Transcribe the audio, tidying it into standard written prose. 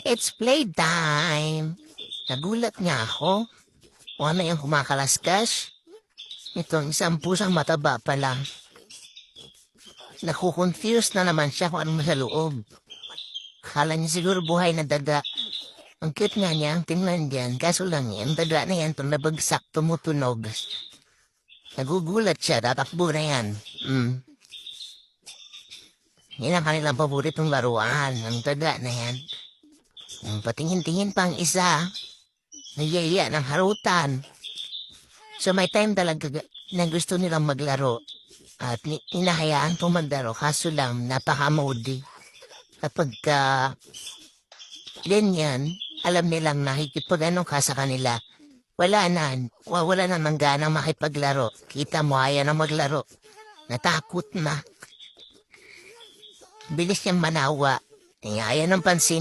It's playtime. Nagulat nga ako. O ano yung kumakalaskas? Itong isang pusang mataba pa lang. Nakukonfuse na naman siya kung ano sa loob. Kala niya siguro buhay na daga. Ang cute nga niya, ang tingnan diyan. Kaso lang yan, daga na yan, nabagsak, tumutunog. Nagugulat siya, tatakbo na yan. Yan ang kanilang paboritong laruan, ang daga na yan. Patingin-tingin pang isa, nagyaya ng harutan. So may time talaga na gusto nilang maglaro. At inahayaan pong maglaro, kaso lang napaka-moody. Kapag ganyan, alam nilang nakikipag-ano ka sa kanila, wala na mangganang makipaglaro. Kita mo, ayaw na maglaro. Natakot na. Bilis niyang manawa. Ayaw ng pansin.